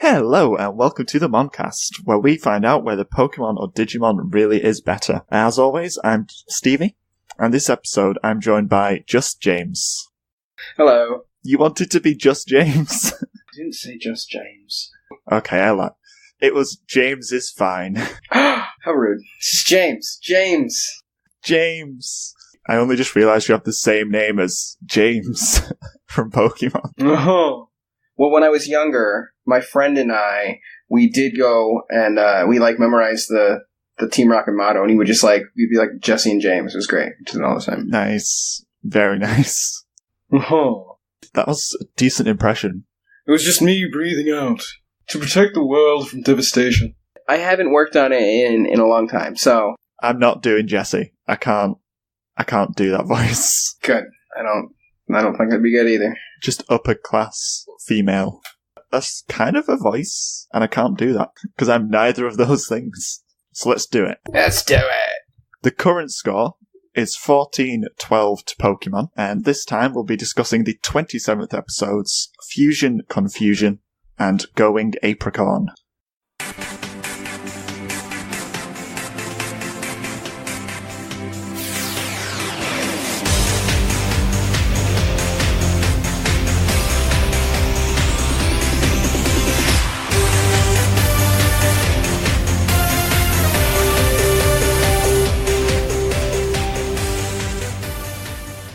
Hello and welcome to the Moncast, where we find out whether Pokemon or Digimon really is better. As always, I'm Stevie, and this episode I'm joined by Just James. Hello. You wanted to be Just James? I didn't say Just James. Okay, I like. It was James is fine. How rude. This is James. James. I only just realised you have the same name as James from Pokemon. Oh. Well, when I was younger, my friend and I, we did go and we memorized the Team Rocket motto, and we'd be like Jesse and James. It was great. We did it all the time. Nice. Very nice. Oh. That was a decent impression. It was just me breathing out to protect the world from devastation. I haven't worked on it in a long time, so... I'm not doing Jesse. I can't do that voice. Good. I don't think that'd be good either. Just upper class female. That's kind of a voice, and I can't do that, because I'm neither of those things. So let's do it. Let's do it! The current score is 14-12 to Pokemon, and this time we'll be discussing the 27th episodes, Fusion, Confusion, and Going Apricorn.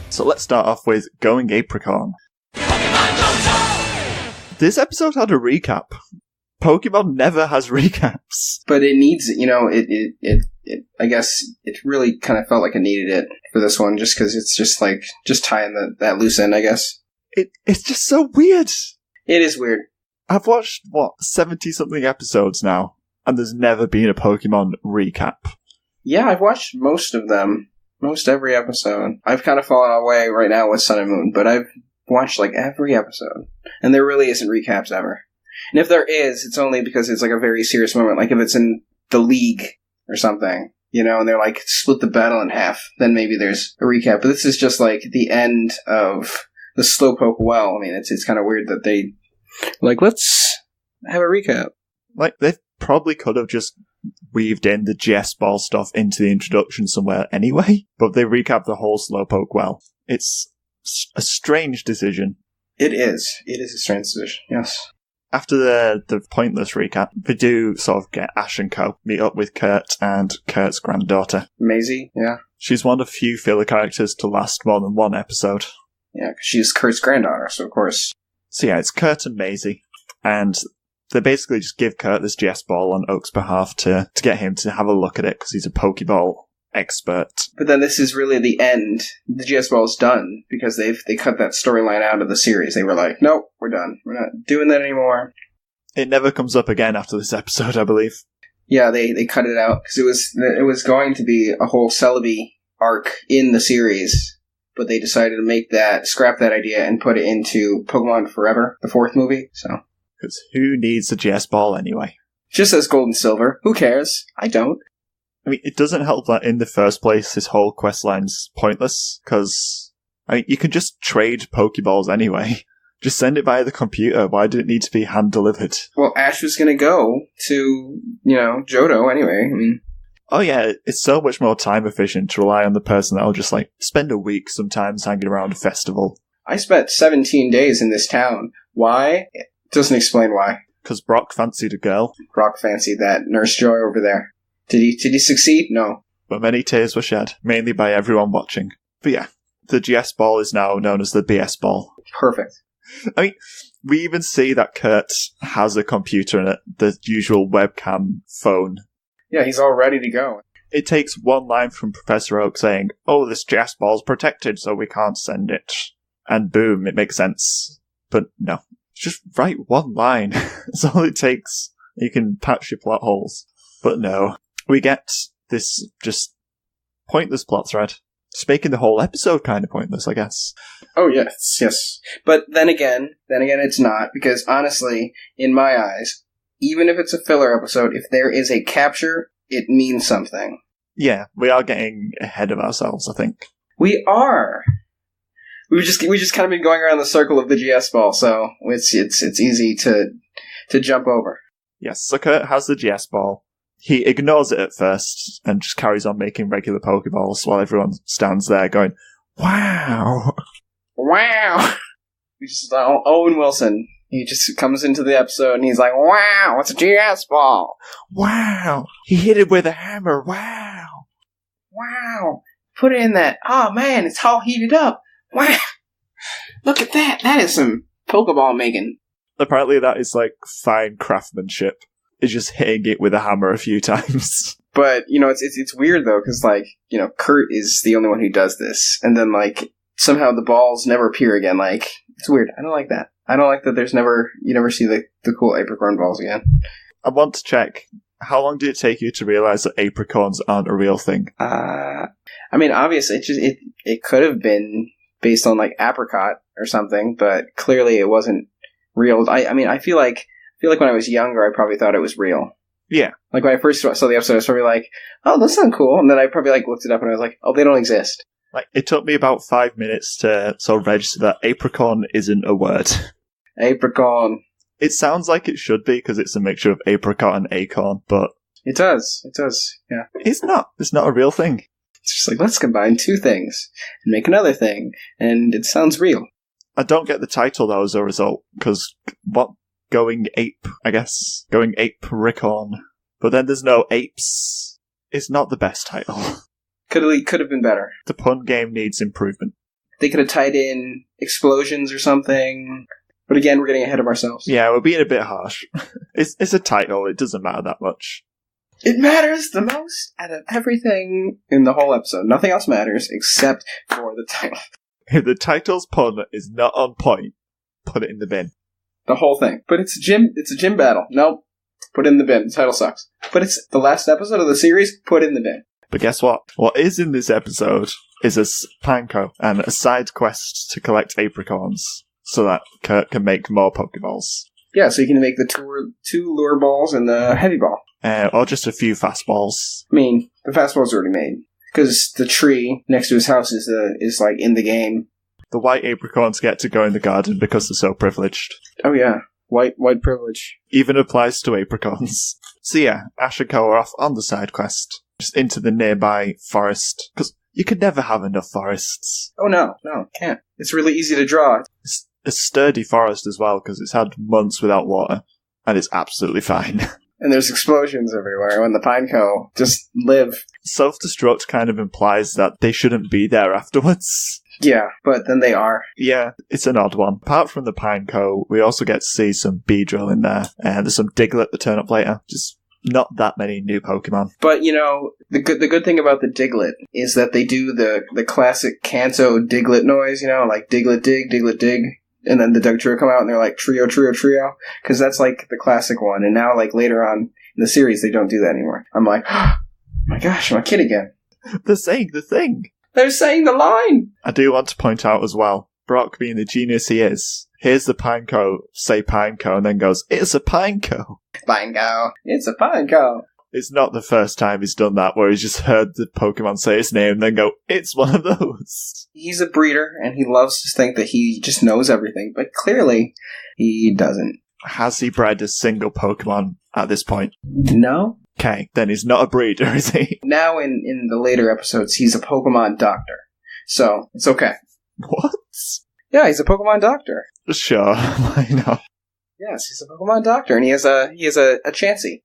So let's start off with Going Apricorn. This episode had a recap. Pokemon never has recaps. But it needs, I guess it really kind of felt like it needed it for this one, just because it's just tying that loose end, I guess. It's just so weird. It is weird. I've watched, 70-something episodes now, and there's never been a Pokemon recap. Yeah, I've watched most of them. Most every episode. I've kind of fallen away right now with Sun and Moon, but I've watched every episode. And there really isn't recaps ever. And if there is, it's only because it's a very serious moment. Like if it's in the league or something, and they're split the battle in half, then maybe there's a recap. But this is just the end of the Slowpoke well. I mean, it's kind of weird that they, let's have a recap. They probably could have just weaved in the GS Ball stuff into the introduction somewhere anyway, but they recap the whole Slowpoke well. It's a strange decision. It is. It is a strange decision, yes. After the pointless recap, we do sort of get Ash and Co. meet up with Kurt and Kurt's granddaughter. Maisie, yeah. She's one of few filler characters to last more than one episode. Yeah, because she's Kurt's granddaughter, so of course. So yeah, it's Kurt and Maisie, and they basically just give Kurt this GS Ball on Oak's behalf to get him to have a look at it, because he's a Pokeball expert. But then this is really the end. The GS Ball's done, because they cut that storyline out of the series. They were like, nope, we're done. We're not doing that anymore. It never comes up again after this episode, I believe. Yeah, they cut it out, because it was going to be a whole Celebi arc in the series, but they decided to scrap that idea and put it into Pokemon Forever, the 4th movie, so... Because who needs a GS Ball anyway? Just as Gold and Silver. Who cares? I don't. I mean, it doesn't help that in the first place this whole questline's pointless, because, you can just trade Pokeballs anyway. Just send it via the computer. Why did it need to be hand-delivered? Well, Ash was going to go to, Johto anyway. I mean... Oh yeah, it's so much more time efficient to rely on the person that'll just, spend a week sometimes hanging around a festival. I spent 17 days in this town. Why? Doesn't explain why. Because Brock fancied a girl. Brock fancied that Nurse Joy over there. Did he succeed? No. But many tears were shed, mainly by everyone watching. But yeah, the GS Ball is now known as the BS Ball. Perfect. I mean, we even see that Kurt has a computer in it, the usual webcam phone. Yeah, he's all ready to go. It takes one line from Professor Oak saying, oh, this GS Ball's protected, so we can't send it. And boom, it makes sense. But no. Just write one line. That's all it takes. You can patch your plot holes. But no. We get this just pointless plot thread. Just making the whole episode kind of pointless, I guess. Oh, yes. But then again, it's not. Because honestly, in my eyes, even if it's a filler episode, if there is a capture, it means something. Yeah, we are getting ahead of ourselves, I think. We are. We just kind of been going around the circle of the GS Ball, so it's easy to to jump over. Yes, Sucker has the GS ball. He ignores it at first and just carries on making regular Pokeballs while everyone stands there going, wow. Wow. Owen Wilson. He just comes into the episode and he's like, wow, it's a GS ball. Wow. He hit it with a hammer. Wow. Wow. Put it in that. Oh, man, it's all heated up. Wow. Look at that. That is some Pokeball making. Apparently that is like fine craftsmanship. It's just hitting it with a hammer a few times. But, it's weird though, because Kurt is the only one who does this. And then somehow the balls never appear again. It's weird. I don't like that. I don't like that you never see the cool Apricorn balls again. I want to check, how long did it take you to realize that Apricorns aren't a real thing? Obviously, it could have been based on Apricot or something, but clearly it wasn't real. I feel like when I was younger, I probably thought it was real. Yeah. When I first saw the episode, I was probably like, oh, that sounds cool. And then I probably looked it up and I was like, oh, they don't exist. It took me about 5 minutes to sort of register that Apricorn isn't a word. Apricorn. It sounds like it should be because it's a mixture of apricot and acorn, but... It does, yeah. It's not a real thing. It's just let's combine two things and make another thing, and it sounds real. I don't get the title though as a result, because what? Going ape, I guess. Going Apricorn. But then there's no apes. It's not the best title. Could have been better. The pun game needs improvement. They could have tied in explosions or something. But again, we're getting ahead of ourselves. Yeah, we're being a bit harsh. It's a title, it doesn't matter that much. It matters the most out of everything in the whole episode. Nothing else matters except for the title. If the title's pun is not on point, put it in the bin. The whole thing. But it's a gym battle. Nope. Put it in the bin. The title sucks. But it's the last episode of the series, put it in the bin. But guess what? What is in this episode is a Panko and a side quest to collect apricorns so that Kurt can make more Pokeballs. Yeah, so you can make the two lure balls and the heavy ball. Or just a few fastballs. The fastball's already made. Because the tree next to his house is in the game. The white apricorns get to go in the garden because they're so privileged. Oh yeah, white privilege. Even applies to apricorns. So yeah, Ash and Co are off on the side quest. Just into the nearby forest. Because you could never have enough forests. Oh no, can't. It's really easy to draw. It's a sturdy forest as well, because it's had months without water. And it's absolutely fine. And there's explosions everywhere when the Pineco just live. Self-destruct kind of implies that they shouldn't be there afterwards. Yeah, but then they are. Yeah, it's an odd one. Apart from the Pineco, we also get to see some Beedrill in there. And there's some Diglett that turn up later. Just not that many new Pokemon. But, the good thing about the Diglett is that they do the classic Kanto Diglett noise, like Diglett dig, and then the Dugtrio come out and they're like trio, because that's the classic one. And now later on in the series they don't do that anymore. I'm like, oh my gosh, I'm a kid again. They're saying the thing. They're saying the line. I do want to point out as well, Brock being the genius he is, hears the Pineco say Pineco and then goes, it's a Pineco. Pineco. It's a Pineco. It's not the first time he's done that, where he's just heard the Pokemon say his name and then go, it's one of those. He's a breeder, and he loves to think that he just knows everything, but clearly he doesn't. Has he bred a single Pokemon at this point? No. Okay, then he's not a breeder, is he? Now in the later episodes, he's a Pokemon doctor. So, it's okay. What? Yeah, he's a Pokemon doctor. Sure, why not? Yes, he's a Pokemon doctor, and he has a Chansey.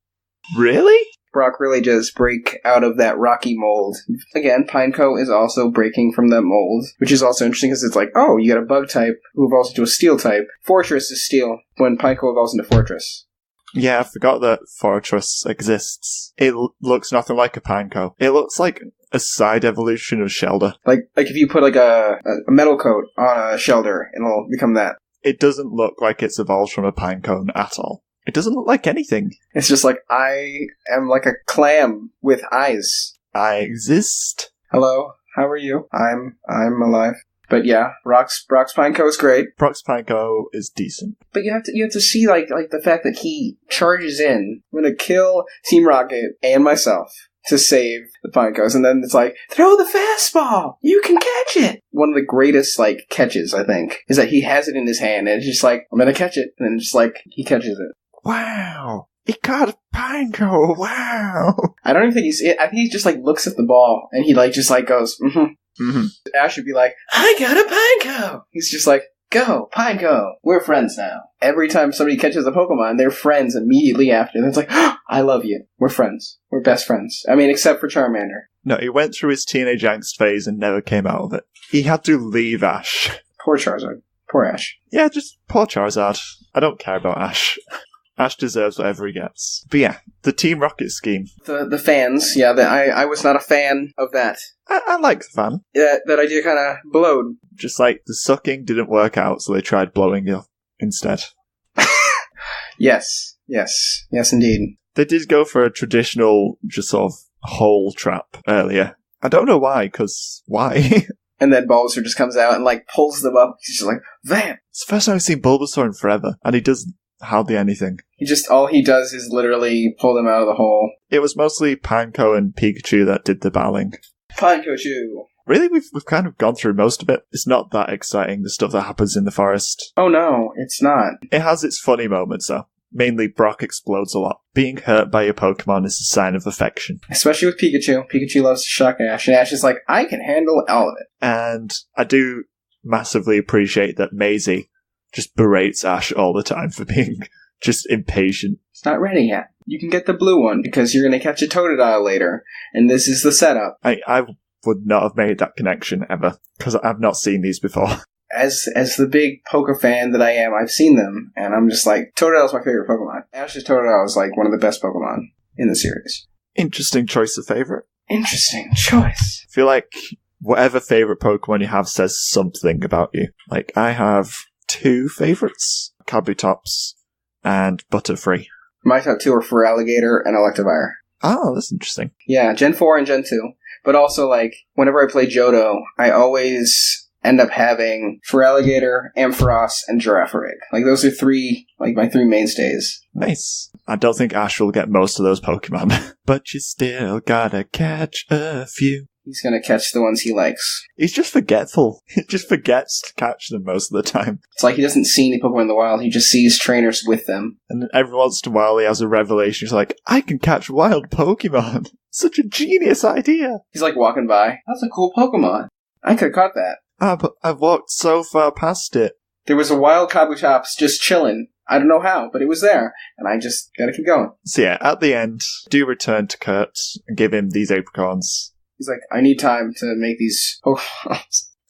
Really? Brock really does break out of that rocky mold. Again, Pineco is also breaking from that mold, which is also interesting because it's you got a bug type who evolves into a steel type. Fortress is steel when Pineco evolves into Fortress. Yeah, I forgot that Fortress exists. It looks nothing like a Pineco. It looks like a side evolution of Shelder. Like if you put a metal coat on a Shelder, it'll become that. It doesn't look like it's evolved from a Pinecone at all. It doesn't look like anything. It's just I am like a clam with eyes. I exist. Hello, how are you? I'm alive. But yeah, Brock's Pineco is great. Brock's Pineco is decent. But you have to see like the fact that he charges in. I'm gonna kill Team Rocket and myself to save the Pinecos, and then it's throw the fastball! You can catch it! One of the greatest, catches, I think, is that he has it in his hand, and it's just I'm gonna catch it, and then just he catches it. wow, he caught a Pineco, wow. I don't even think I think he just, like, looks at the ball, and he, like, just, like, goes, Ash would be like, I got a Pineco! He's just like, go, Pineco! We're friends now. Every time somebody catches a Pokemon, they're friends immediately after. And it's like, oh, I love you. We're friends. We're best friends. I mean, except for Charmander. No, he went through his teenage angst phase and never came out of it. He had to leave Ash. Poor Charizard. Poor Ash. Yeah, just poor Charizard. I don't care about Ash. Ash deserves whatever he gets. But yeah, the Team Rocket scheme. The fans, yeah, I was not a fan of that. I like the fan. Yeah, that idea kind of blowed. Just like the sucking didn't work out, so they tried blowing you instead. Yes, indeed. They did go for a traditional, just sort of hole trap earlier. I don't know why, because why? And then Bulbasaur just comes out and, like, pulls them up. He's just like, Vamp! It's the first time I've seen Bulbasaur in forever, and he does hardly anything. All he does is literally pull them out of the hole. It was mostly Pineco and Pikachu that did the battling. Pineco. Really, we've kind of gone through most of it. It's not that exciting, the stuff that happens in the forest. Oh no, it's not. It has its funny moments, though. Mainly, Brock explodes a lot. Being hurt by your Pokemon is a sign of affection. Especially with Pikachu. Pikachu loves to shock Ash, and Ash is like, I can handle all of it. And I do massively appreciate that Maisie just berates Ash all the time for being just impatient. It's not ready yet. You can get the blue one, because you're going to catch a Totodile later, and this is the setup. I would not have made that connection ever, because I've not seen these before. As the big poker fan that I am, I've seen them, and I'm just like, Totodile's my favorite Pokemon. Ash's Totodile is like one of the best Pokemon in the series. Interesting choice of favorite. Interesting choice. I feel like whatever favorite Pokemon you have says something about you. Like, I have 2 favorites, Kabutops and Butterfree. My top 2 are Feraligatr and Electivire. Oh, that's interesting. Yeah, Gen 4 and Gen 2. But also, like, whenever I play Johto, I always end up having Feraligatr, Ampharos, and Girafarig. Like, those are my 3 mainstays. Nice. I don't think Ash will get most of those Pokemon. But you still gotta catch a few. He's gonna catch the ones he likes. He's just forgetful. He just forgets to catch them most of the time. It's like he doesn't see any Pokemon in the wild, he just sees trainers with them. And then every once in a while he has a revelation. He's like, I can catch wild Pokemon. Such a genius idea. He's like walking by. That's a cool Pokemon. I could have caught that. But I've walked so far past it. There was a wild Kabutops just chilling. I don't know how, but it was there. And I just gotta keep going. So yeah, at the end, do return to Kurt and give him these apricorns. He's like, I need time to make these Pokemon.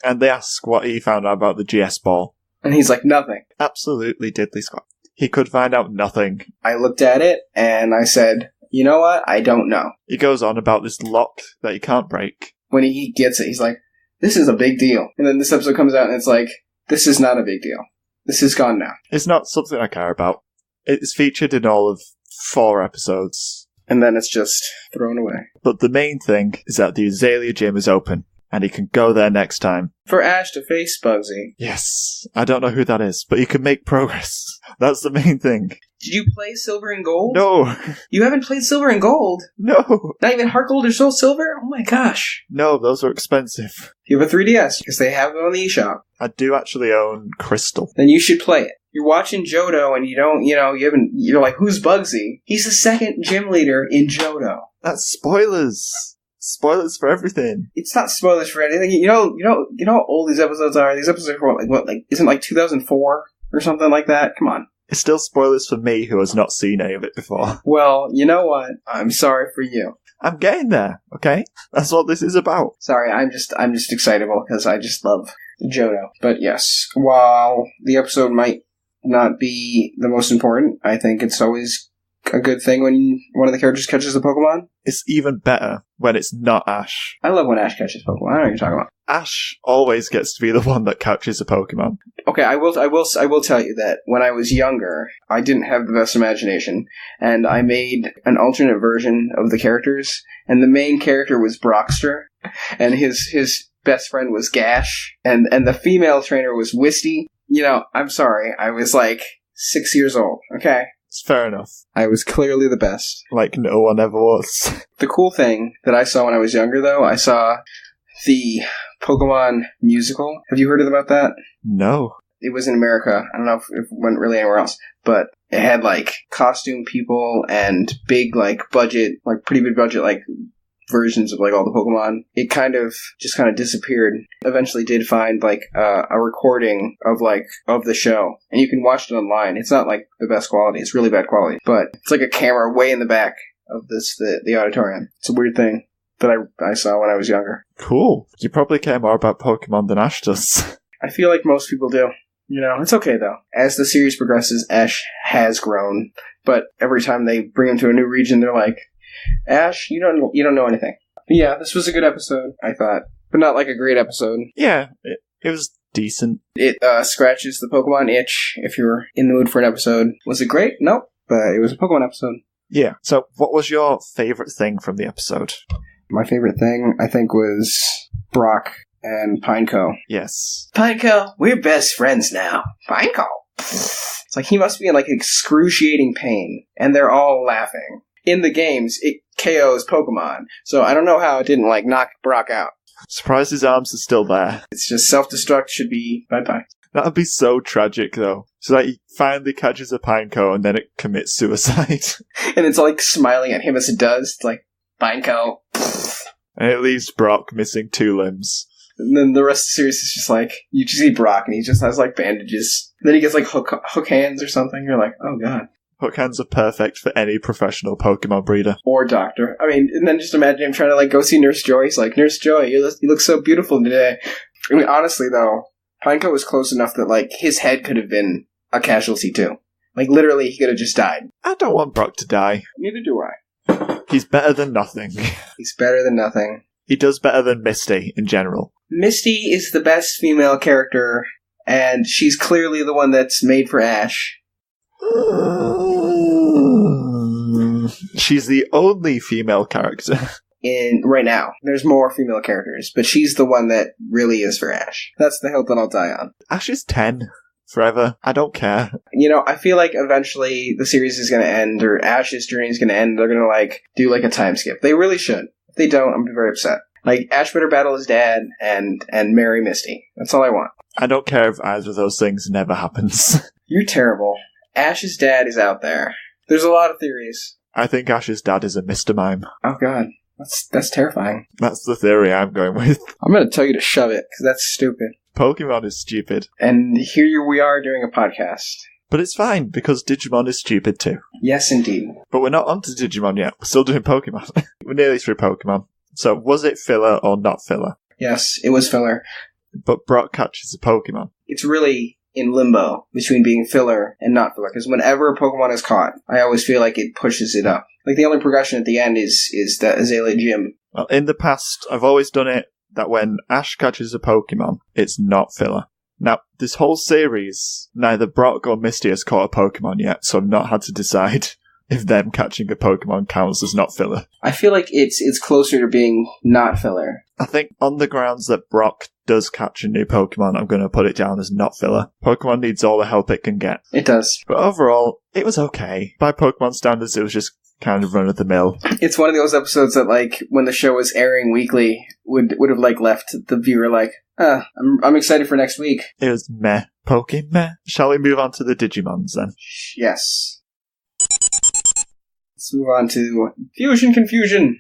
And they ask what he found out about the GS ball. And he's like, nothing. Absolutely diddly squat. He could find out nothing. I looked at it, and I said, you know what? I don't know. He goes on about this lock that he can't break. When he gets it, he's like, this is a big deal. And then this episode comes out, and it's like, this is not a big deal. This is gone now. It's not something I care about. It's featured in all of 4 episodes. And then it's just thrown away. But the main thing is that the Azalea Gym is open, and he can go there next time. For Ash to face Bugsy. Yes. I don't know who that is, but he can make progress. That's the main thing. Did you play Silver and Gold? No. You haven't played Silver and Gold? No. Not even Heart Gold or Soul Silver? Oh my gosh. No, those are expensive. You have a 3DS, because they have them on the eShop. I do actually own Crystal. Then you should play it. You're watching Johto and you're like, who's Bugsy? He's the second gym leader in Johto. That's spoilers. Spoilers for everything. It's not spoilers for anything. You know how old these episodes are? These episodes are isn't it like 2004 or something like that? Come on. It's still spoilers for me who has not seen any of it before. Well, you know what? I'm sorry for you. I'm getting there, okay? That's what this is about. Sorry, I'm just excitable because I just love Johto. But yes, while the episode might not be the most important, I think it's always a good thing when one of the characters catches a Pokemon. It's even better when it's not Ash. I love when Ash catches Pokemon. I don't know what you're talking about. Ash always gets to be the one that catches a Pokemon. Okay, I will tell you that when I was younger, I didn't have the best imagination, and I made an alternate version of the characters, and the main character was Brockster, and his best friend was Gash, and the female trainer was Wisty. You know, I'm sorry, I was like 6 years old, okay? It's fair enough. I was clearly the best. Like no one ever was. The cool thing that I saw when I was younger, though, I saw the Pokemon musical. Have you heard about that? No. it was in America. I don't know if it went really anywhere else, but it had like costume people and big like budget, like pretty big budget, like versions of like all the Pokemon. It kind of disappeared. Eventually did find like a recording of the show, and you can watch it online. It's not like the best quality. It's really bad quality, but it's like a camera way in the back of the auditorium. It's a weird thing that I saw when I was younger. Cool. You probably care more about Pokemon than Ash does. I feel like most people do. You know, it's okay though. As the series progresses, Ash has grown, but every time they bring him to a new region, they're like, Ash, you don't know anything. But yeah, this was a good episode, I thought, but not like a great episode. Yeah, it was decent. It scratches the Pokemon itch if you're in the mood for an episode. Was it great? Nope, but it was a Pokemon episode. Yeah. So, what was your favorite thing from the episode? My favorite thing, I think, was Brock and Pineco. Yes. Pineco, we're best friends now. Pineco. It's like he must be in like excruciating pain, and they're all laughing. In the games, it KOs Pokemon, so I don't know how it didn't like knock Brock out. Surprised his arms are still there. It's just self-destruct should be bye-bye. That would be so tragic, though. So that he finally catches a Pineco and then it commits suicide. And it's like smiling at him as it does. It's like, Pineco. And it leaves Brock missing 2 limbs. And then the rest of the series is just like, you just see Brock and he just has like bandages. And then he gets like hook hands or something. You're like, oh god. Hook hands are perfect for any professional Pokemon breeder. Or doctor. I mean, and then just imagine him trying to like go see Nurse Joy. He's like, Nurse Joy, you look so beautiful today. I mean, honestly though, Pineco was close enough that like his head could have been a casualty too. Like literally he could have just died. I don't want Brock to die. Neither do I. He's better than nothing. He's better than nothing. He does better than Misty in general. Misty is the best female character, and she's clearly the one that's made for Ash. She's the only female character. Right now. There's more female characters, but she's the one that really is for Ash. That's the hill that I'll die on. Ash is 10 forever. I don't care. You know, I feel like eventually the series is going to end, or Ash's journey is going to end. They're going to, like, do, like, a time skip. They really should. If they don't, I'm very upset. Like, Ash better battle his dad and marry Misty. That's all I want. I don't care if either of those things never happens. You're terrible. Ash's dad is out there. There's a lot of theories. I think Ash's dad is a Mr. Mime. Oh, God. That's terrifying. That's the theory I'm going with. I'm going to tell you to shove it, because that's stupid. Pokemon is stupid. And here we are doing a podcast. But it's fine, because Digimon is stupid too. Yes, indeed. But we're not onto Digimon yet. We're still doing Pokemon. We're nearly through Pokemon. So, was it filler or not filler? Yes, it was filler. But Brock catches a Pokemon. It's really in limbo between being filler and not filler, because whenever a Pokemon is caught, I always feel like it pushes it up. Like, the only progression at the end is the Azalea Gym. Well, in the past, I've always done it that when Ash catches a Pokemon, it's not filler. Now, this whole series, neither Brock or Misty has caught a Pokemon yet, so I've not had to decide if them catching a Pokemon counts as not filler. I feel like it's closer to being not filler. I think on the grounds that Brock does catch a new Pokemon, I'm going to put it down as not filler. Pokemon needs all the help it can get. It does. But overall, it was okay. By Pokemon standards, it was just kind of run-of-the-mill. It's one of those episodes that, like, when the show was airing weekly, would have, like, left the viewer like, I'm excited for next week. It was meh. Pokemon. Shall we move on to the Digimons, then? Yes. Let's move on to Fusion Confusion.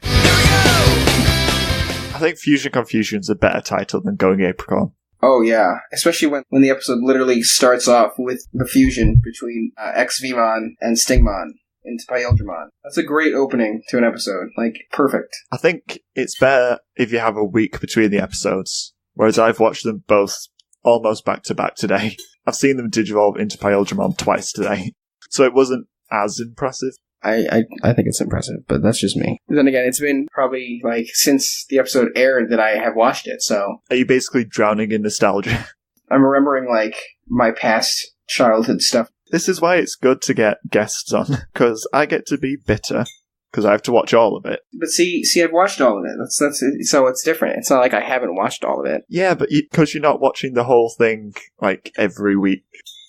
I think Fusion Confusion's a better title than Going Apricorn. Oh, yeah. Especially when the episode literally starts off with the fusion between X-Vmon and Stingmon into Pyldramon. That's a great opening to an episode. Like, perfect. I think it's better if you have a week between the episodes, whereas I've watched them both almost back-to-back today. I've seen them digivolve into Pyldramon twice today, so it wasn't as impressive. I think it's impressive, but that's just me. But then again, it's been probably, like, since the episode aired that I have watched it, so... Are you basically drowning in nostalgia? I'm remembering, like, my past childhood stuff. This is why it's good to get guests on, because I get to be bitter, because I have to watch all of it. But see, I've watched all of it. That's so it's different. It's not like I haven't watched all of it. Yeah, but because you're not watching the whole thing, like, every week,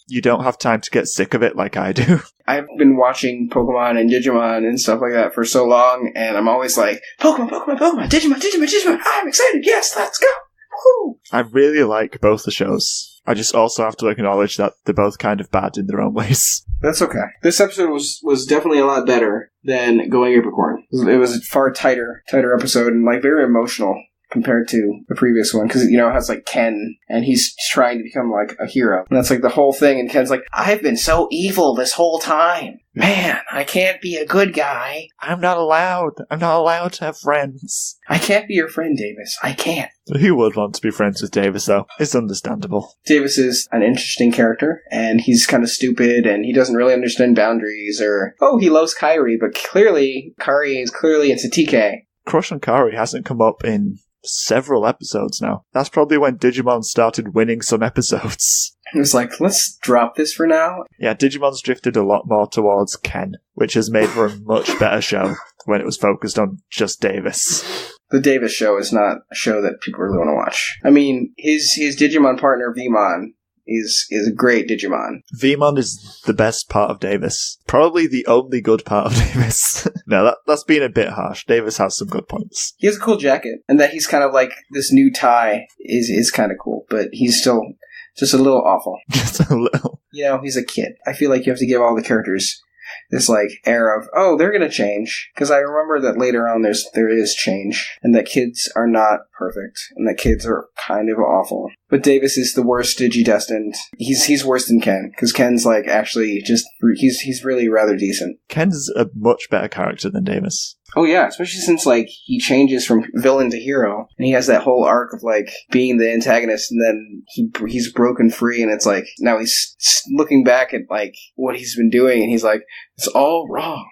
you don't have time to get sick of it like I do. I've been watching Pokemon and Digimon and stuff like that for so long, and I'm always like, Pokemon, Digimon, I'm excited, yes, let's go! Woohoo! I really like both the shows. I just also have to acknowledge that they're both kind of bad in their own ways. That's okay. This episode was definitely a lot better than Going Apricorn. It was a far tighter episode and like very emotional compared to the previous one, because, you know, it has like Ken and he's trying to become like a hero, and that's like the whole thing, and Ken's like, I've been so evil this whole time, man, I can't be a good guy. I'm not allowed to have friends. I can't be your friend, Davis. I can't. Who would want to be friends with Davis, though? It's understandable. Davis is an interesting character, and he's kind of stupid, and he doesn't really understand boundaries, or, oh, he loves Kairi, but clearly, Kairi is clearly into TK. Crush on Kairi hasn't come up in several episodes now. That's probably when Digimon started winning some episodes. It was like, let's drop this for now. Yeah, Digimon's drifted a lot more towards Ken, which has made for a much better show when it was focused on just Davis. The Davis show is not a show that people really want to watch. I mean, his Digimon partner, Vmon, is a great Digimon. Vmon is the best part of Davis. Probably the only good part of Davis. No, that's being a bit harsh. Davis has some good points. He has a cool jacket, and that he's kind of like this new tie is kind of cool, but he's still just a little awful. Just a little. You know, he's a kid. I feel like you have to give all the characters this like air of, oh, they're gonna change, because I remember that later on there is change, and that kids are not perfect, and that kids are kind of awful. But Davis is the worst Digidestined. He's worse than Ken, because Ken's like actually just he's really rather decent. Ken's a much better character than Davis. Oh yeah, especially since like he changes from villain to hero, and he has that whole arc of like being the antagonist, and then he's broken free, and it's like now he's looking back at like what he's been doing, and he's like, it's all wrong,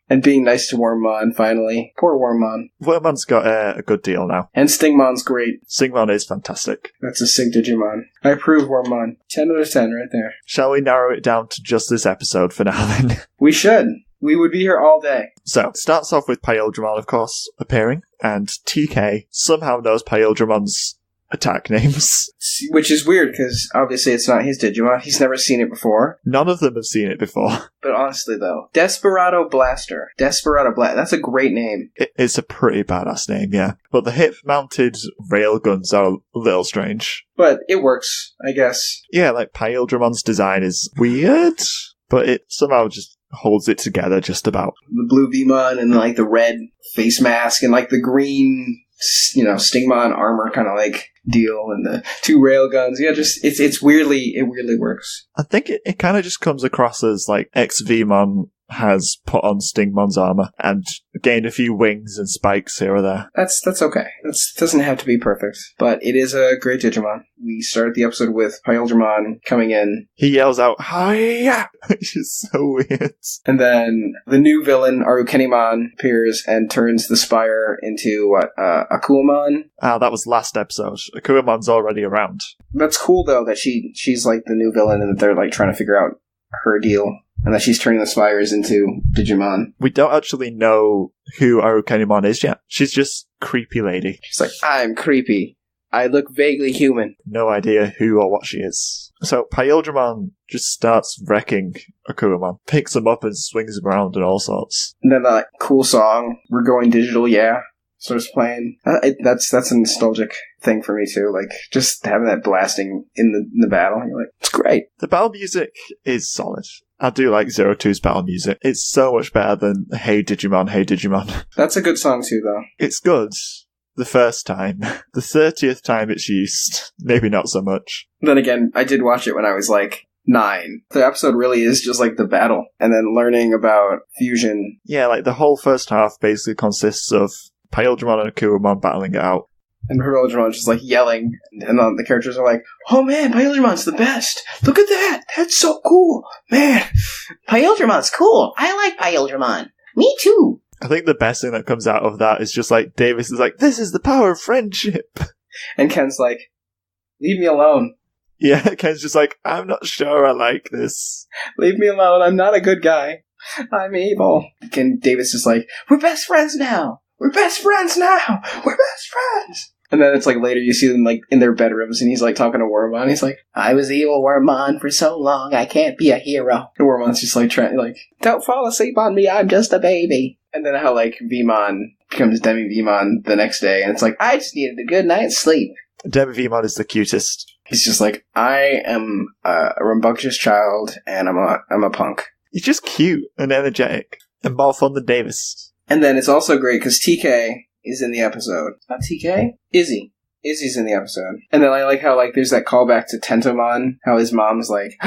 and being nice to Wormmon finally. Poor Wormmon. Wormmon's got a good deal now, and Stingmon's great. Stingmon is fantastic. That's a sick Digimon. I approve, Wormmon. 10 out of 10 right there. Shall we narrow it down to just this episode for now then? We should. We would be here all day. So, it starts off with Pyldramon, of course, appearing, and TK somehow knows Pyldramon's attack names. Which is weird, because obviously it's not his Digimon. He's never seen it before. None of them have seen it before. But honestly, though, Desperado Blaster. That's a great name. It's a pretty badass name, yeah. But the hip-mounted railguns are a little strange. But it works, I guess. Yeah, like Pydramon's design is weird, but it somehow just holds it together just about. The blue Vmon and like the red face mask and like the green, you know, Stingmon armor kind of like deal, and the two railguns. Yeah, just it weirdly works. I think it kind of just comes across as like ex-Vmon has put on Stingmon's armor and gained a few wings and spikes here or there. That's okay. That doesn't have to be perfect, but it is a great Digimon. We start the episode with Pyldramon coming in. He yells out, "Hiya!" Which is so weird. And then the new villain, Arukenimon, appears and turns the Spire into, Akuamon? That was last episode. Akuamon's already around. That's cool, though, that she's like the new villain and that they're like trying to figure out her deal. And that she's turning the Spires into Digimon. We don't actually know who Arukenimon is yet. She's just creepy lady. She's like, I'm creepy. I look vaguely human. No idea who or what she is. So Pyldramon just starts wrecking Akuamon. Picks him up and swings him around and all sorts. And then that cool song, We're Going Digital, yeah, starts playing. That's a nostalgic thing for me too. Like, just having that blasting in the battle. You're like, it's great. The battle music is solid. I do like 02's battle music. It's so much better than Hey Digimon, Hey Digimon. That's a good song too, though. It's good the first time. The 30th time it's used, maybe not so much. Then again, I did watch it when I was like 9. The episode really is just like the battle, and then learning about fusion. Yeah, like the whole first half basically consists of Pyldramon and Akuamon battling it out. And Pyldramon just like yelling, and then the characters are like, oh man, Pydramon's the best! Look at that! That's so cool! Man, Pydramon's cool! I like Pyldramon! Me too! I think the best thing that comes out of that is just like, Davis is like, this is the power of friendship! And Ken's like, leave me alone. Yeah, Ken's just like, I'm not sure I like this. Leave me alone, I'm not a good guy. I'm evil. And Davis is like, we're best friends now! We're best friends now! We're best friends! And then it's like later you see them like in their bedrooms and he's like talking to Wormmon. He's like, I was evil Wormmon for so long, I can't be a hero. And Wormmon's just like trying like, don't fall asleep on me, I'm just a baby. And then how like Vmon becomes Demi Vmon the next day and it's like, I just needed a good night's sleep. Demivimon is the cutest. He's just like, I am a rambunctious child, and I'm a punk. He's just cute and energetic, and more fun than Davis. And then it's also great because TK is in the episode. Not TK? Izzy. Izzy's in the episode. And then I like how there's that callback to Tentomon, how his mom's like,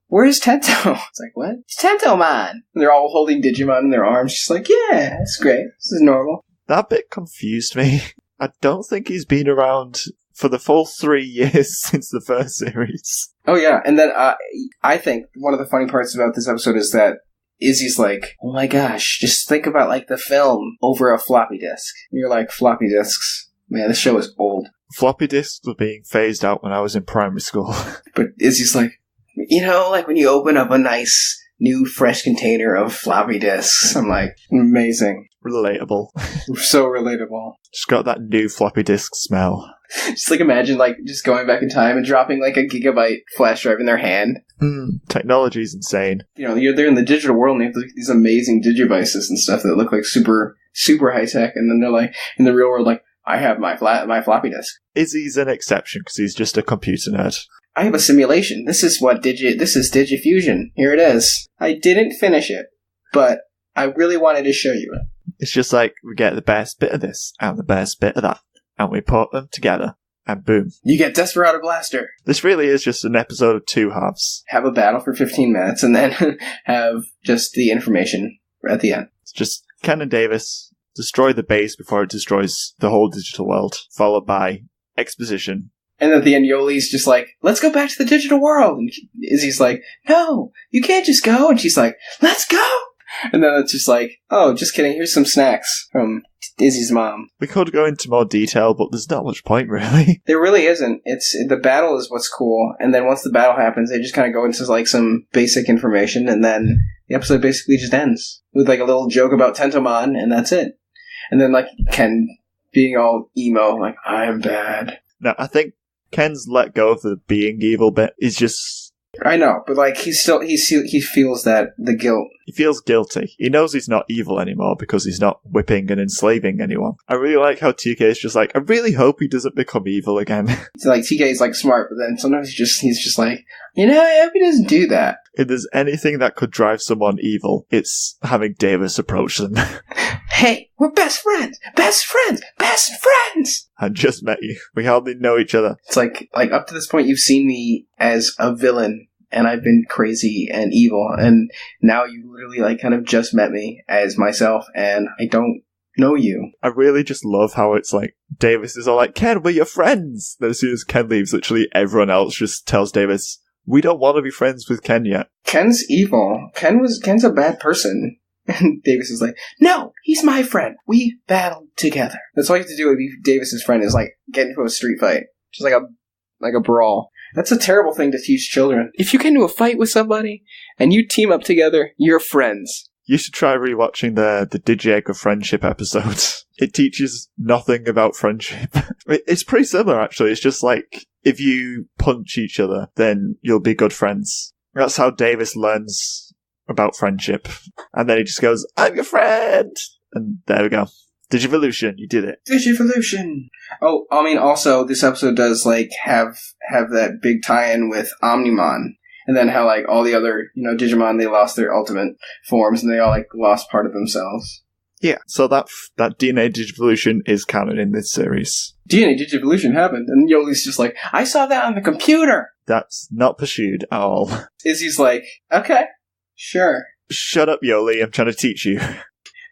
where's Tento? It's like, what? It's Tentomon! And they're all holding Digimon in their arms. She's like, yeah, that's great. This is normal. That bit confused me. I don't think he's been around for the full 3 years since the first series. Oh yeah, and then I think one of the funny parts about this episode is that Izzy's like, oh my gosh, just think about the film over a floppy disk. And you're like, floppy disks? Man, this show is old. Floppy disks were being phased out when I was in primary school. But Izzy's like, when you open up a nice, new, fresh container of floppy disks. I'm like, amazing. Relatable. So relatable. Just got that new floppy disk smell. Just imagine just going back in time and dropping a gigabyte flash drive in their hand. Technology's insane. They're in the digital world and they have these amazing digivices and stuff that look like super, super high tech, and then they're in the real world I have my floppy disk. Izzy's an exception because he's just a computer nerd. I have a simulation. This is Digifusion. Here it is. I didn't finish it, but I really wanted to show you it. It's just we get the best bit of this and the best bit of that, and we put them together, and boom. You get Desperado Blaster. This really is just an episode of 2 halves. Have a battle for 15 minutes, and then have just the information at the end. It's just Ken and Davis destroy the base before it destroys the whole digital world, followed by exposition. And at the end, Yoli's just like, let's go back to the digital world. And Izzy's like, no, you can't just go. And she's like, let's go. And then it's just like, oh, just kidding. Here's some snacks from Izzy's mom. We could go into more detail, but there's not much point, really. There really isn't. The battle is what's cool. And then once the battle happens, they just kind of go into some basic information. And then the episode basically just ends with a little joke about Tentomon. And that's it. And then Ken being all emo, I'm bad. No, I think Ken's let go of the being evil bit. He's just... I know, but he feels that the guilt. He feels guilty. He knows he's not evil anymore because he's not whipping and enslaving anyone. I really like how TK is just I really hope he doesn't become evil again. So TK is smart, but then sometimes he's just I hope he doesn't do that. If there's anything that could drive someone evil, it's having Davis approach them. Hey, we're best friends! Best friends! Best friends! I just met you. We hardly know each other. It's up to this point you've seen me as a villain, and I've been crazy and evil, and now you literally kind of just met me as myself, and I don't know you. I really just love how it's Davis is all Ken, we're your friends! Then as soon as Ken leaves, literally everyone else just tells Davis, we don't want to be friends with Ken yet. Ken's evil. Ken's a bad person. And Davis is like, no, he's my friend. We battled together. That's all you have to do to be Davis's friend is get into a street fight. Just a brawl. That's a terrible thing to teach children. If you get into a fight with somebody and you team up together, you're friends. You should try rewatching the Digi-Egg of Friendship episodes. It teaches nothing about friendship. It's pretty similar, actually. It's just if you punch each other, then you'll be good friends. That's how Davis learns about friendship. And then he just goes, I'm your friend! And there we go. Digivolution, you did it. Digivolution! Oh, also, this episode does, have that big tie-in with Omnimon. And then how, all the other, Digimon, they lost their ultimate forms, and they all, lost part of themselves. Yeah, so that DNA Digivolution is canon in this series. DNA Digivolution happened, and Yoli's just I saw that on the computer! That's not pursued at all. Izzy's okay. Sure. Shut up, Yoli, I'm trying to teach you.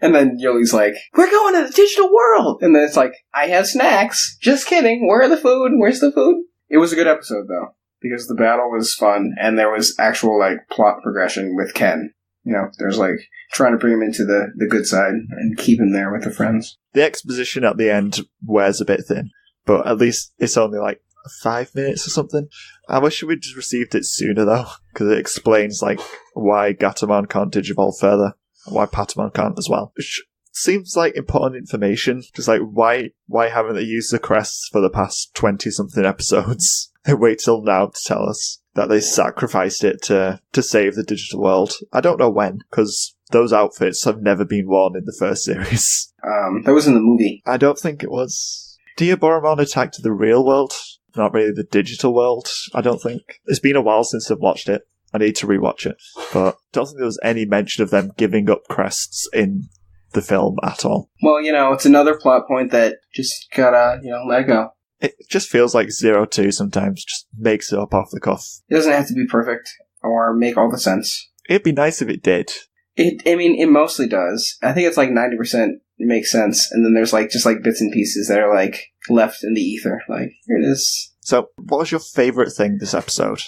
And then Yoli's we're going to the digital world! And then it's I have snacks. Just kidding. Where are the food? Where's the food? It was a good episode, though, because the battle was fun, and there was actual, plot progression with Ken. There's, trying to bring him into the good side and keep him there with the friends. The exposition at the end wears a bit thin, but at least it's only, 5 minutes or something. I wish we'd just received it sooner, though, because it explains, why Gatomon can't digivolve further, and why Patamon can't as well. Which seems like important information. Just why haven't they used the crests for the past 20-something episodes? They wait till now to tell us that they sacrificed it to save the digital world. I don't know when, because those outfits have never been worn in the first series. That was in the movie. I don't think it was. Diaboromon attacked the real world, not really the digital world, I don't think. It's been a while since I've watched it. I need to rewatch it. But I don't think there was any mention of them giving up crests in the film at all. Well, it's another plot point that just gotta, let it go. It just feels like 02 sometimes, just makes it up off the cuff. It doesn't have to be perfect or make all the sense. It'd be nice if it did. It mostly does. I think it's like 90% makes sense, and then there's just bits and pieces that are left in the ether. Here it is. So, what was your favourite thing this episode?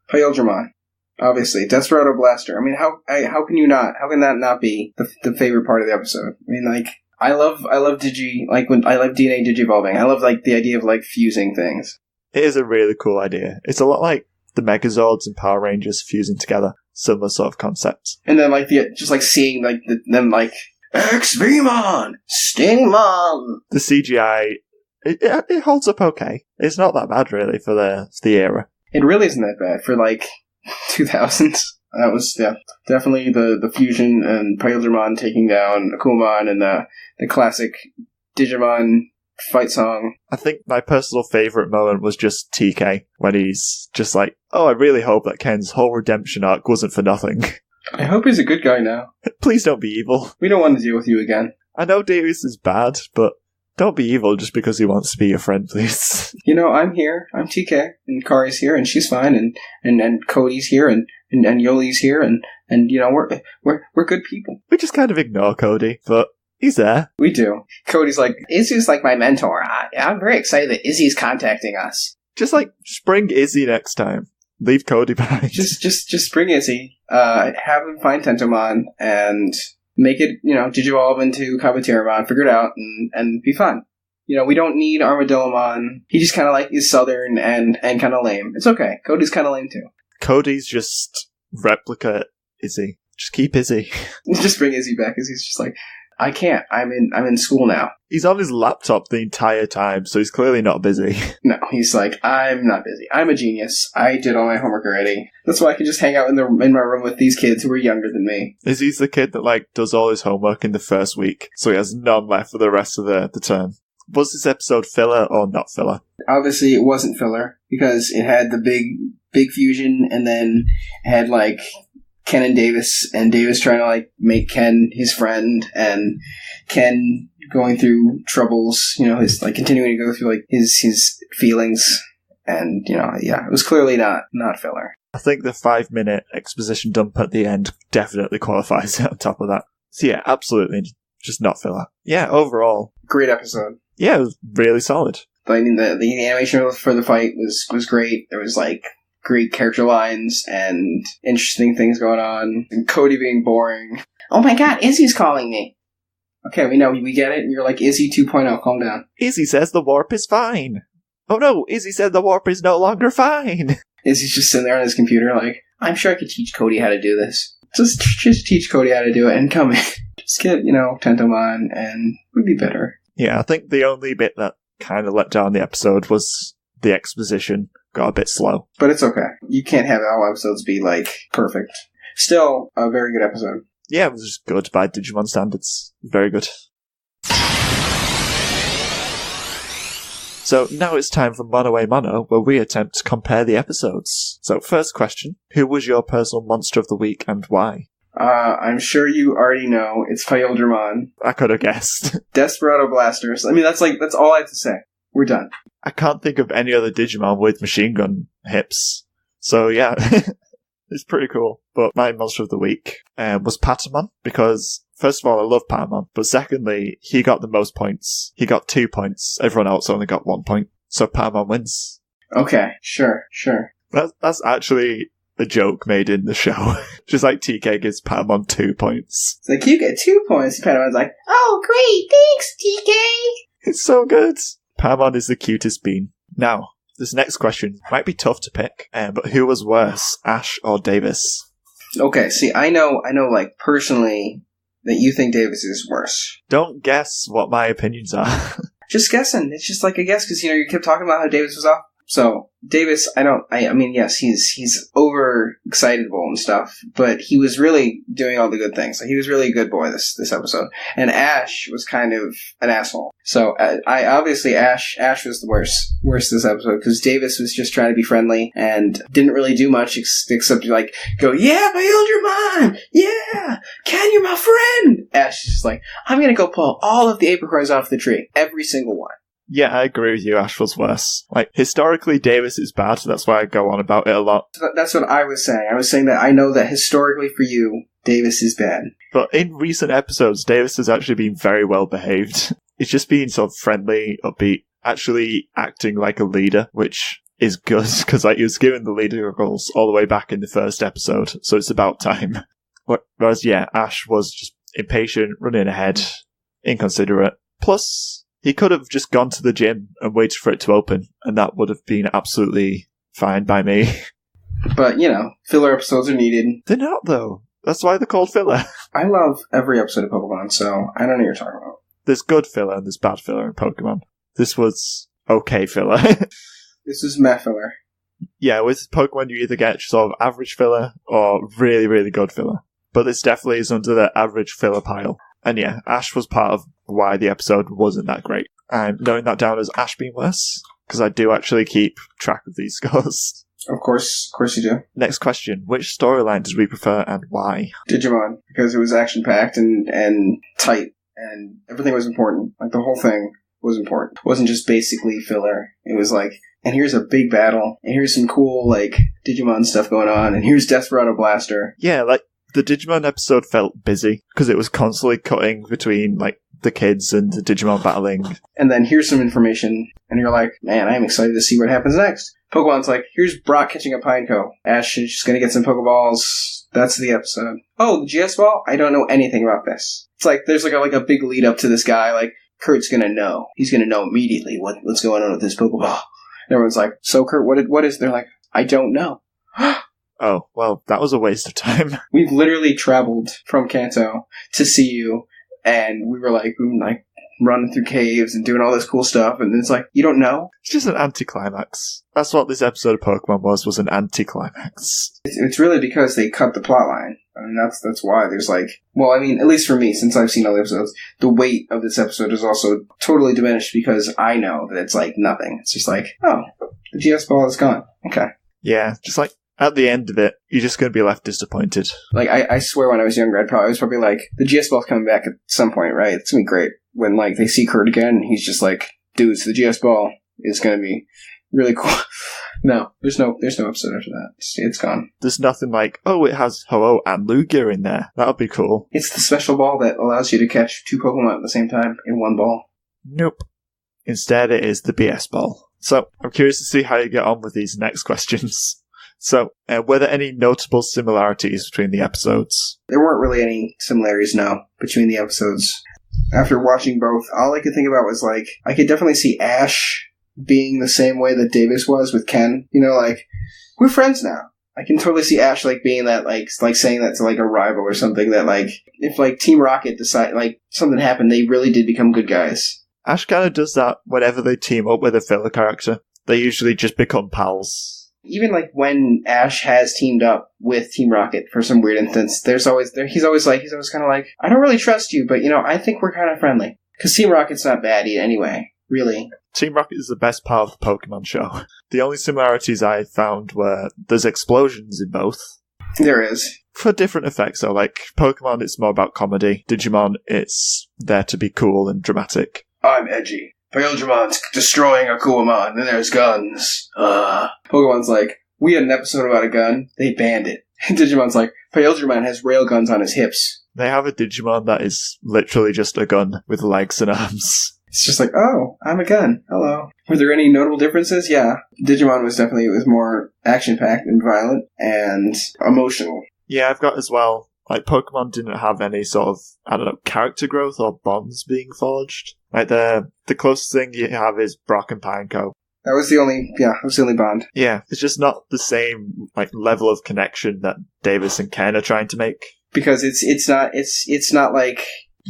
Pyldramon. Obviously. Desperado Blaster. How can you not? How can that not be the favorite part of the episode? I love when I love DNA digivolving. I love the idea of fusing things. It is a really cool idea. It's a lot like the Megazords and Power Rangers fusing together. Similar sort of concept. And then seeing them XVmon, Stingmon. The CGI it holds up okay. It's not that bad really for the era. It really isn't that bad for 2000s. That was definitely the fusion and Pyldramon taking down Akumon and the classic Digimon fight song. I think my personal favourite moment was just TK, when he's just like, oh, I really hope that Ken's whole redemption arc wasn't for nothing. I hope he's a good guy now. Please don't be evil. We don't want to deal with you again. I know Darius is bad, but don't be evil just because he wants to be your friend, please. I'm here. I'm TK, and Kari's here, and she's fine, and Cody's here, and Yoli's here, and we're good people. We just kind of ignore Cody, but he's there. We do. Cody's Izzy's my mentor. I'm very excited that Izzy's contacting us. Just bring Izzy next time. Leave Cody behind. Just bring Izzy. Have him find Tentomon and make it, digivolve into Kabuterimon, figure it out, and be fun. We don't need Armadillomon. He just kind of is southern and kind of lame. It's okay. Cody's kind of lame too. Cody's just replica Izzy. Just keep Izzy. Just bring Izzy back, because he's just I can't. I'm in school now. He's on his laptop the entire time, so he's clearly not busy. No, he's I'm not busy. I'm a genius. I did all my homework already. That's why I can just hang out in my room with these kids who are younger than me. Izzy's the kid that does all his homework in the first week, so he has none left for the rest of the term. Was this episode filler or not filler? Obviously, it wasn't filler, because it had the big fusion, and then it had Ken and Davis trying to make Ken his friend, and Ken going through troubles, his continuing to go through his feelings, and it was clearly not filler. I think the 5-minute exposition dump at the end definitely qualifies on top of that. So yeah, absolutely, just not filler. Yeah, overall, great episode. Yeah, it was really solid. The animation for the fight was great. There was great character lines and interesting things going on. And Cody being boring. Oh my god, Izzy's calling me. Okay, we get it. You're Izzy 2.0, calm down. Izzy says the warp is fine. Oh no, Izzy said the warp is no longer fine. Izzy's just sitting there on his computer I'm sure I could teach Cody how to do this. Just teach Cody how to do it and come in. Just get, Tentomon and we'd be better. Yeah, I think the only bit that kind of let down the episode was the exposition. Got a bit slow. But it's okay. You can't have all episodes be, perfect. Still, a very good episode. Yeah, it was just good by Digimon standards. Very good. So now it's time for Mono a Mono, where we attempt to compare the episodes. So first question, who was your personal monster of the week and why? I'm sure you already know. It's Pyldramon. I could have guessed. Desperado Blasters. That's all I have to say. We're done. I can't think of any other Digimon with machine gun hips. So yeah, it's pretty cool. But my monster of the week was Patamon, because first of all, I love Patamon. But secondly, he got the most points. He got 2 points. Everyone else only got 1 point. So Patamon wins. Okay, sure. That's actually a joke made in the show. Just TK gives Patamon 2 points. It's you get 2 points. Patamon's oh great, thanks TK. It's so good. Patamon is the cutest bean. Now, this next question might be tough to pick, but who was worse, Ash or Davis? Okay, see, I know, personally, that you think Davis is worse. Don't guess what my opinions are. Just guessing. It's just a guess, because, you kept talking about how Davis was So Davis, I mean, yes, he's over excitable and stuff, but he was really doing all the good things. Like, he was really a good boy this episode. And Ash was kind of an asshole. So I obviously Ash was the worst this episode, because Davis was just trying to be friendly and didn't really do much except like go, yeah, Beyldramon, yeah, Ken, you're my friend. Ash is just like, I'm gonna go pull all of the apricorns off the tree, every single one. Yeah, I agree with you. Ash was worse. Like, historically, Davis is bad, so that's why I go on about it a lot. That's what I was saying. I was saying that I know that historically for you, Davis is bad. But in recent episodes, Davis has actually been very well behaved. He's just been sort of friendly, upbeat, actually acting like a leader, which is good, because like, he was given the leader roles all the way back in the first episode, so it's about time. Whereas, yeah, Ash was just impatient, running ahead, inconsiderate. Plus, he could have just gone to the gym and waited for it to open, and that would have been absolutely fine by me. But, filler episodes are needed. They're not, though. That's why they're called filler. I love every episode of Pokemon, so I don't know what you're talking about. There's good filler and there's bad filler in Pokemon. This was okay filler. This is meh filler. Yeah, with Pokemon you either get sort of average filler or really, really good filler. But this definitely is under the average filler pile. And yeah, Ash was part of why the episode wasn't that great. I'm noting that down as Ash being worse, because I do actually keep track of these scores. Of course you do. Next question. Which storyline did we prefer and why? Digimon, because it was action-packed and tight, and everything was important. Like, the whole thing was important. It wasn't just basically filler. It was like, and here's a big battle, and here's some cool, like, Digimon stuff going on, and here's Desperado Blaster. Yeah, like, the Digimon episode felt busy, because it was constantly cutting between, like, the kids and the Digimon battling. And then here's some information, and you're like, man, I'm excited to see what happens next. Pokemon's like, here's Brock catching a Pineco. Ash is just gonna get some Pokeballs. That's the episode. Oh, the GS Ball? I don't know anything about this. It's like, there's like a big lead up to this guy, like, Kurt's gonna know. He's gonna know immediately what's going on with this Pokeball. And everyone's like, so Kurt, what is, they're like, I don't know. Oh, well, that was a waste of time. We've literally traveled from Kanto to see you, and we were like running through caves and doing all this cool stuff, and it's like, you don't know? It's just an anticlimax. That's what this episode of Pokemon was an anticlimax. It's really because they cut the plot line. I mean, that's why there's like, well, I mean, at least for me, since I've seen all the episodes, the weight of this episode is also totally diminished because I know that it's like nothing. It's just like, oh, the GS Ball is gone. Okay. Yeah, just like, at the end of it, you're just going to be left disappointed. Like, I swear when I was younger, I was probably like, the GS Ball's coming back at some point, right? It's going to be great. When, like, they see Kurt again, and he's just like, dudes, the GS Ball is going to be really cool. No, there's no episode after that. It's gone. There's nothing like, oh, it has Ho-Oh and Lugia in there. That would be cool. It's the special ball that allows you to catch two Pokemon at the same time in one ball. Nope. Instead, it is the BS Ball. So, I'm curious to see how you get on with these next questions. So, were there any notable similarities between the episodes? There weren't really any similarities, no, between the episodes. After watching both, all I could think about was, like, I could definitely see Ash being the same way that Davis was with Ken. You know, like, we're friends now. I can totally see Ash, like, being that, like saying that to, like, a rival or something, that, like, if, like, Team Rocket decide, like, something happened, they really did become good guys. Ash kind of does that whenever they team up with a filler character. They usually just become pals. Even, like, when Ash has teamed up with Team Rocket for some weird instance, he's always kind of like, I don't really trust you, but, I think we're kind of friendly. Because Team Rocket's not bad anyway, really. Team Rocket is the best part of the Pokemon show. The only similarities I found were there's explosions in both. There is. For different effects, though. Like, Pokemon, it's more about comedy. Digimon, it's there to be cool and dramatic. I'm edgy. Beyldramon's destroying a Kuamon, and there's guns. Pokemon's like, we had an episode about a gun, they banned it. And Digimon's like, Beyldramon has rail guns on his hips. They have a Digimon that is literally just a gun with legs and arms. It's just like, oh, I'm a gun. Hello. Were there any notable differences? Yeah. Digimon was more action-packed and violent and emotional. Yeah, I've got as well. Like, Pokemon didn't have any sort of, I don't know, character growth or bonds being forged. Like, the closest thing you have is Brock and Pineco. That was the only bond. Yeah, it's just not the same, like, level of connection that Davis and Ken are trying to make. Because it's not like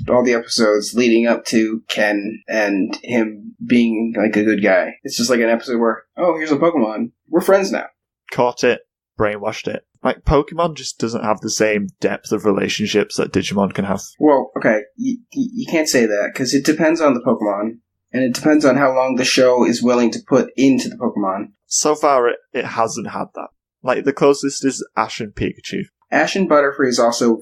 all the episodes leading up to Ken and him being like a good guy. It's just like an episode where, oh, here's a Pokemon. We're friends now. Caught it, brainwashed it. Like, Pokemon just doesn't have the same depth of relationships that Digimon can have. Well, okay, you can't say that, because it depends on the Pokemon, and it depends on how long the show is willing to put into the Pokemon. So far, it hasn't had that. Like, the closest is Ash and Pikachu. Ash and Butterfree is also...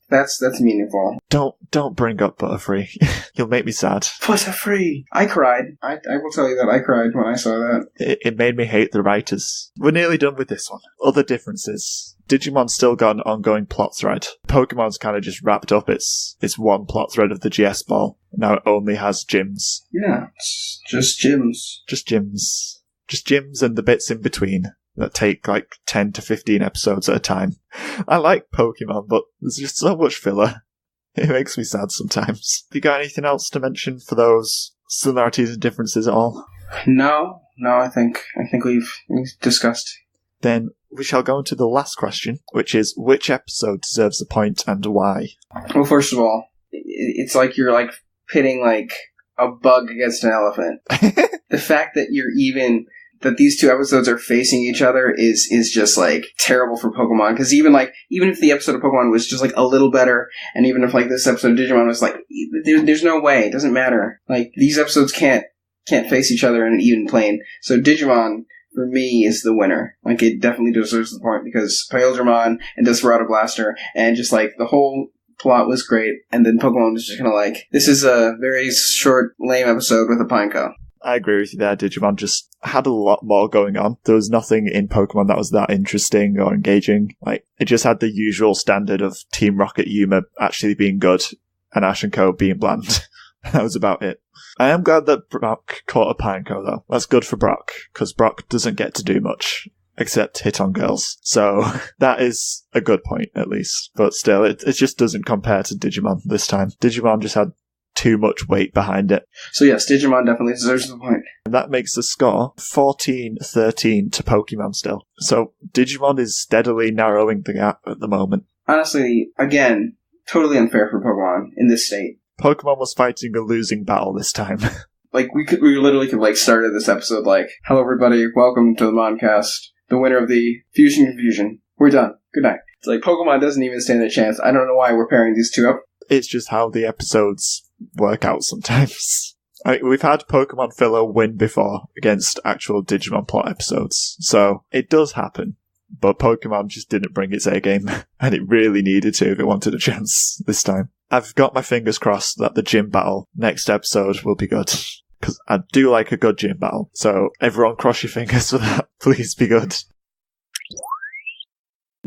That's meaningful. Don't bring up Butterfree. You'll make me sad. Butterfree! I cried. I will tell you that I cried when I saw that. It made me hate the writers. We're nearly done with this one. Other differences. Digimon's still got an ongoing plot thread. Pokemon's kind of just wrapped up its one plot thread of the GS ball. Now it only has gyms. Yeah, it's just gyms. Just gyms. Just gyms and the bits in between that take like 10 to 15 episodes at a time. I like Pokemon, but there's just so much filler. It makes me sad sometimes. Have you got anything else to mention for those similarities and differences at all? No, I think we've discussed. Then we shall go into the last question, which is, which episode deserves a point and why? Well, first of all, it's like you're like pitting like a bug against an elephant. The fact that that these two episodes are facing each other is just like terrible for Pokemon, because even if the episode of Pokemon was just like a little better, and even if like this episode of Digimon was like, there's no way, it doesn't matter. Like, these episodes can't face each other in an even plane. So Digimon, for me, is the winner. Like, it definitely deserves the point, because Pyldramon and Desperado Blaster, and just like the whole plot was great, and then Pokemon was just kind of like, this is a very short, lame episode with a Pineco. I agree with you there. Digimon just had a lot more going on. There was nothing in Pokemon that was that interesting or engaging. Like, it just had the usual standard of Team Rocket Yuma actually being good and Ash and Co being bland. That was about it. I am glad that Brock caught a Pineco, though. That's good for Brock, because Brock doesn't get to do much except hit on girls. So that is a good point, at least. But still, it just doesn't compare to Digimon this time. Digimon just had too much weight behind it. So yes, Digimon definitely deserves the point. And that makes the score 14-13 to Pokemon still. So Digimon is steadily narrowing the gap at the moment. Honestly, again, totally unfair for Pokemon in this state. Pokemon was fighting a losing battle this time. Like, we literally could like started this episode like, hello everybody, welcome to the Moncast, the winner of the Fusion Confusion. We're done. Good night. It's like, Pokemon doesn't even stand a chance. I don't know why we're pairing these two up. It's just how the episodes work out sometimes. We've had Pokemon filler win before against actual Digimon plot episodes, so it does happen. But Pokemon just didn't bring its A game, and it really needed to if it wanted a chance this time. I've got my fingers crossed that the gym battle next episode will be good, because I do like a good gym battle, so everyone cross your fingers for that. Please be good.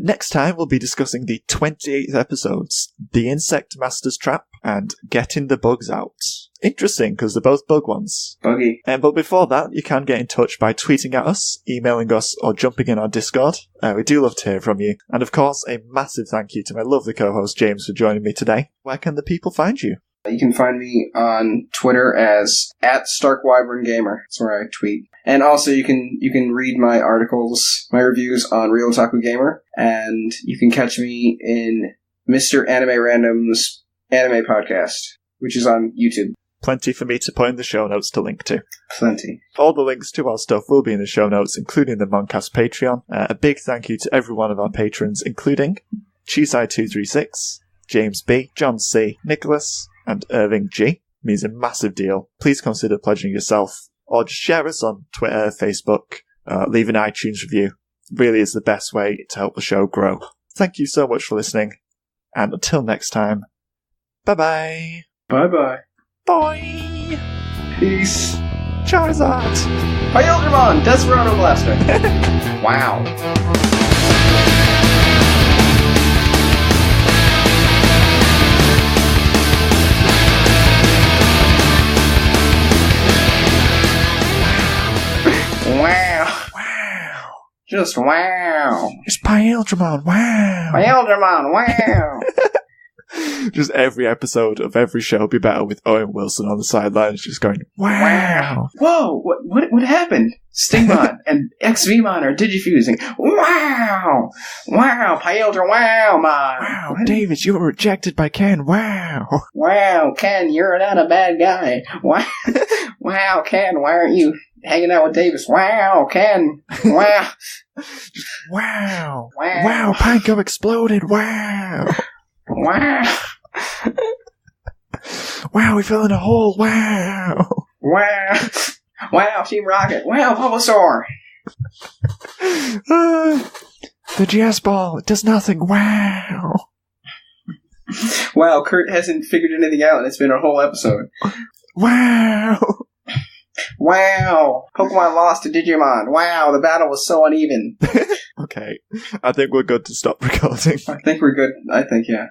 Next time, we'll be discussing the 28th episodes, The Insect Master's Trap, and Getting the Bugs Out. Interesting, because they're both bug ones. Buggy. But before that, you can get in touch by tweeting at us, emailing us, or jumping in our Discord. We do love to hear from you. And of course, a massive thank you to my lovely co-host James for joining me today. Where can the people find you? You can find me on Twitter as @StarkWyvernGamer. That's where I tweet. And also, you can read my articles, my reviews on Real Otaku Gamer, and you can catch me in Mr. Anime Random's anime podcast, which is on YouTube. Plenty for me to put in the show notes to link to. Plenty. All the links to our stuff will be in the show notes, including the Moncast Patreon. A big thank you to every one of our patrons, including Cheeseye236, James B, John C, Nicholas, and Irving G. It means a massive deal. Please consider pledging yourself, or just share us on Twitter, Facebook, leave an iTunes review. It really is the best way to help the show grow. Thank you so much for listening, and until next time, bye-bye. Bye-bye. Bye. Peace. Charizard. Pyldramon, Desperado Blaster. Wow. Wow. Wow. Just wow. It's Pyldramon. Wow. Pyldramon, wow. Just every episode of every show be better with Owen Wilson on the sidelines just going, wow. Whoa, what happened? Stingmon and XVmon are digifusing. Wow. Wow! Wow, Pyeldra, wow, man! Wow, Davis, you were rejected by Ken, wow! Wow, Ken, you're not a bad guy. Wow, wow, Ken, why aren't you hanging out with Davis? Wow, Ken, wow. Wow! Wow. Wow, Panko exploded, wow! Wow. Wow, we fell in a hole, wow! Wow. Wow, Team Rocket. Wow, Bulbasaur. The GS ball, it does nothing, wow! Wow, Kurt hasn't figured anything out and it's been a whole episode. Wow! Wow! Pokemon lost to Digimon. Wow, the battle was so uneven. Okay, I think we're good to stop recording. I think we're good. I think, yeah.